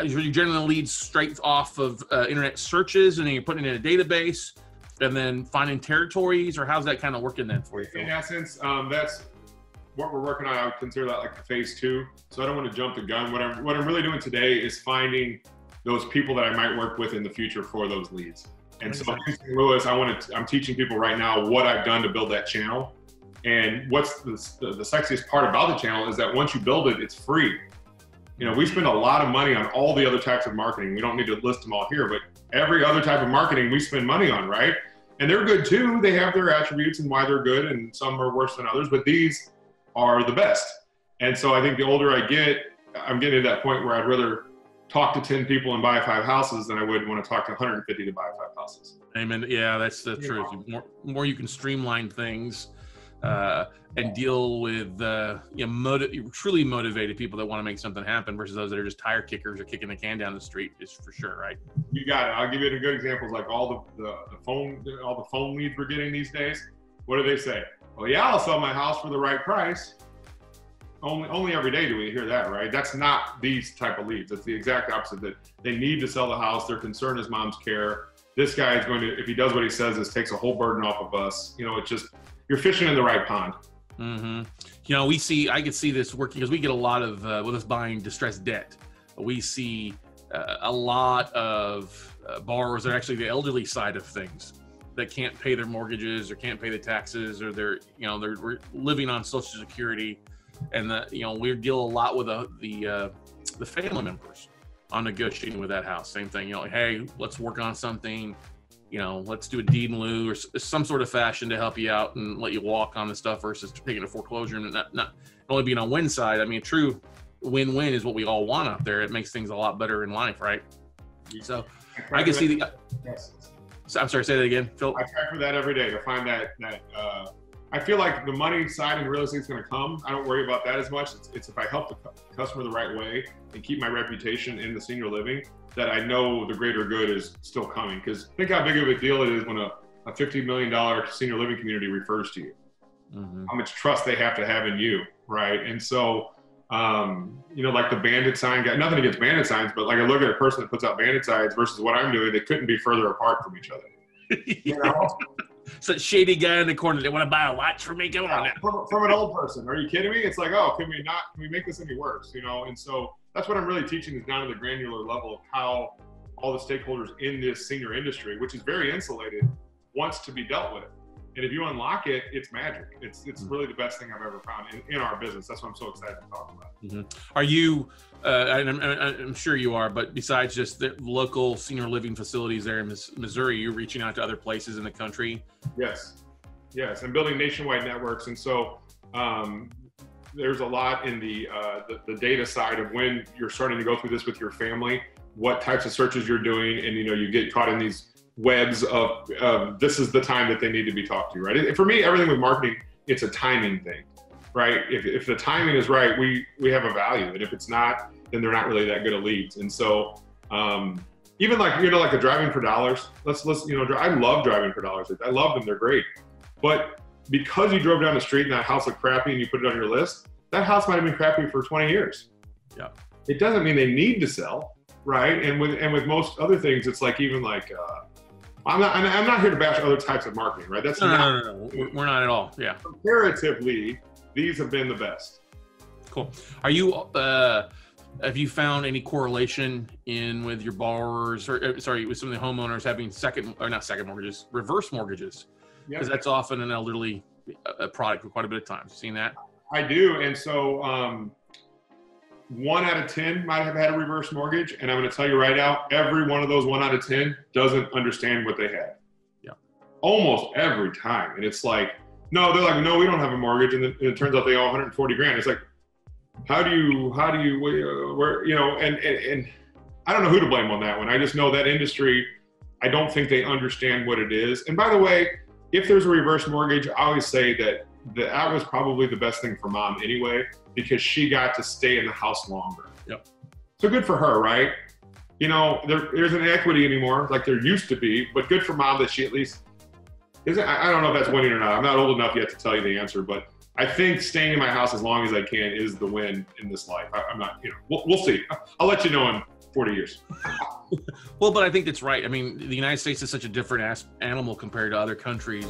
you generally leads straight off of internet searches, and then you're putting it in a database, and then finding territories, or how's that kind of working then for you, Phil? In essence, that's what we're working on. I would consider that like phase 2. So I don't want to jump the gun. What I'm really doing today is finding those people that I might work with in the future for those leads. And so in St. Louis, I'm teaching people right now what I've done to build that channel. And what's the sexiest part about the channel is that once you build it, it's free. You know, we spend a lot of money on all the other types of marketing. We don't need to list them all here, but every other type of marketing we spend money on, right? And they're good too. They have their attributes and why they're good, and some are worse than others, but these are the best. And so I think the older I get, I'm getting to that point where I'd rather talk to 10 people and buy 5 houses than I would want to talk to 150 to buy 5 houses. Amen. Yeah, that's the truth. More you can streamline things and deal with truly motivated people that want to make something happen versus those that are just tire kickers or kicking the can down the street, is for sure, right? You got it. I'll give you a good examples, like all the phone leads we're getting these days. What do they say? Well, yeah, I'll sell my house for the right price. Only every day do we hear that, right? That's not these type of leads. It's the exact opposite. That they need to sell the house. Their concern is mom's care. This guy is going to, if he does what he says, this takes a whole burden off of us. You know, it's just, you're fishing in the right pond. Mm-hmm. You know, I could see this working because we get a lot of, with us buying distressed debt, we see a lot of borrowers that are actually the elderly side of things that can't pay their mortgages or can't pay the taxes, or they're living on Social Security. And we deal a lot with the family members on negotiating with that house. Same thing, hey, let's work on something, let's do a deed in lieu or some sort of fashion to help you out and let you walk on the stuff versus taking a foreclosure and not only being on one side. I mean, true win-win is what we all want out there. It makes things a lot better in life, right? So I can see Yes. So, I'm sorry, say that again, Phil. I try for that every day to find that I feel like the money side in real estate is going to come. I don't worry about that as much. It's if I help the customer the right way and keep my reputation in the senior living, that I know the greater good is still coming. Because think how big of a deal it is when a $50 million senior living community refers to you. Mm-hmm. How much trust they have to have in you, right? And so, like the bandit sign guy, nothing against bandit signs, but like I look at a person that puts out bandit signs versus what I'm doing, they couldn't be further apart from each other. You know? Such shady guy in the corner. They want to buy a watch for me. Come on now. From an old person. Are you kidding me? It's like, oh, can we make this any worse? And so that's what I'm really teaching, is down to the granular level of how all the stakeholders in this senior industry, which is very insulated, wants to be dealt with. And if you unlock it, it's magic. It's really the best thing I've ever found in our business. That's what I'm so excited to talk about. Mm-hmm. Are you, I'm sure you are, but besides just the local senior living facilities there in Missouri, you're reaching out to other places in the country? Yes. I'm building nationwide networks. And so there's a lot in the data side of when you're starting to go through this with your family, what types of searches you're doing. And, you get caught in these webs of this is the time that they need to be talked to, right? For me, everything with marketing, it's a timing thing, right? If the timing is right, we have a value, and if it's not, then they're not really that good at leads. And so even like the driving for dollars, I love driving for dollars. I love them, they're great. But because you drove down the street and that house looked crappy and you put it on your list, that house might have been crappy for 20 years. Yeah. It doesn't mean they need to sell, right? And with most other things, it's like even like I'm not here to bash other types of marketing, right? That's no. We're not at all. Yeah. Comparatively, these have been the best. Cool. Are you? Have you found any correlation with your borrowers, or with some of the homeowners having reverse mortgages? Because that's often an elderly product for quite a bit of time. You seen that? I do, and so 1 out of 10 might have had a reverse mortgage, and I'm going to tell you right now, every one of those 1 out of 10 doesn't understand what they had. Yeah. Almost every time, and it's like, no, they're like, no, we don't have a mortgage, and it turns out they owe 140 grand. It's like, how do you, and I don't know who to blame on that one. I just know that industry, I don't think they understand what it is. And by the way, if there's a reverse mortgage, I always say that was probably the best thing for mom anyway, because she got to stay in the house longer. Yep. So good for her, right? There isn't equity anymore like there used to be, but good for mom that she at least isn't. I don't know if that's winning or not. I'm not old enough yet to tell you the answer, but I think staying in my house as long as I can is the win in this life. I'm not, we'll see. I'll let you know 40 years. Well, but I think that's right. I mean, the United States is such a different animal compared to other countries.